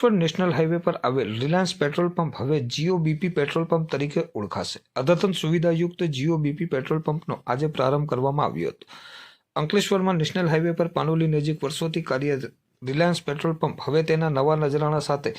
પર national highway પર આવેલ રિલાયન્સ પેટ્રોલ પંપ હવે જીઓ બીપી પેટ્રોલ પંપ તરીકે ઓળખાશે. અદ્યતન સુવિધાયુક્ત જીઓ બીપી પેટ્રોલ પંપનો આજે પ્રારંભ કરવામાં આવ્યો હતો. અંકલેશ્વરમાં નેશનલ હાઈવે પર પાનોલી નજીક વર્ષોથી કાર્યરત રિલાયન્સ પેટ્રોલ પંપ હવે તેના નવા નજરાણા સાથે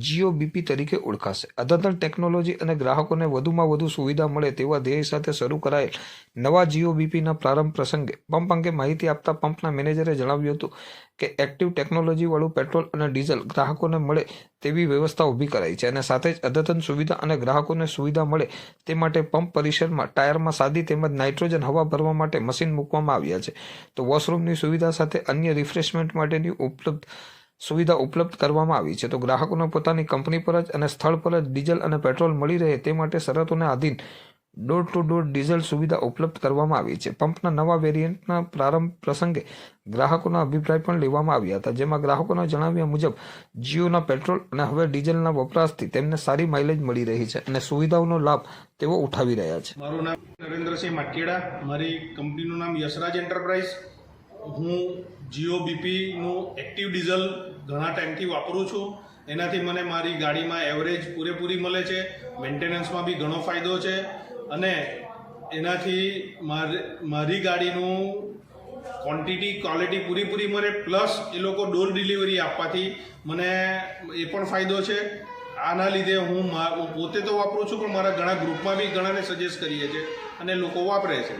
જીઓ બીપી તરીકે ઓળખાશે. અદ્યતન ટેકનોલોજી અને ગ્રાહકોને વધુમાં વધુ સુવિધા મળે તેવા ધ્યેય સાથે શરૂ કરાયેલ નવા જીઓ બીપીના પ્રારંભ પ્રસંગે પંપ અંગે માહિતી આપતા પંપના મેનેજરે જણાવ્યું હતું કે એક્ટિવ ટેકનોલોજીવાળું પેટ્રોલ અને ડીઝલ ગ્રાહકોને મળે તેવી વ્યવસ્થા ઊભી કરાઈ છે અને સાથે જ અદ્યતન સુવિધા અને ગ્રાહકોને સુવિધા મળે તે માટે પંપ પરિસરમાં ટાયરમાં સાદી તેમજ નાઇટ્રોજન હવા ભરવા માટે મશીન મૂકવામાં આવ્યા છે. તો વોશરૂમની સુવિધા સાથે અન્ય રિફ્રેશમેન્ટ માટેની સુવિધા ઉપલબ્ધ કરવામાં આવી છે. તો ગ્રાહકોને પોતાની કંપની પર જ અને સ્થળ પર જ ડીઝલ અને પેટ્રોલ મળી રહે તે માટે શરતોને આધીન ડોર ટુ ડોર ડીઝલ સુવિધા ઉપલબ્ધ કરવામાં આવી છે. પંપના નવા વેરિયન્ટના પ્રારંભ પ્રસંગે ગ્રાહકોના અભિપ્રાય પણ લેવામાં આવ્યા હતા, જેમાં ગ્રાહકોના જણાવ્યા મુજબ જીઓના પેટ્રોલ અને હવે ડીઝલના વપરાશથી તેમને સારી માઇલેજ મળી રહી છે અને સુવિધાઓનો લાભ તેઓ ઉઠાવી રહ્યા છે. મારું નામ નરેન્દ્રસિંહ માટકેડા, મારી કંપનીનું નામ યશરાજ એન્ટરપ્રાઇઝ. હું જીઓ બીપીનું એક્ટિવ ડીઝલ ઘણા ટાઈમથી વાપરું છું. એનાથી મને મારી ગાડીમાં એવરેજ પૂરેપૂરી મળે છે, મેન્ટેનન્સમાં બી ઘણો ફાયદો છે અને એનાથી મારી ગાડીનું ક્વોલિટી પૂરેપૂરી મળે, પ્લસ એ લોકો ડોર ડિલિવરી આપવાથી મને એ પણ ફાયદો છે. આના લીધે હું પોતે તો વાપરું છું પણ મારા ઘણા ગ્રુપમાં બી ઘણાને સજેસ્ટ કરીએ છીએ અને લોકો વાપરે છે.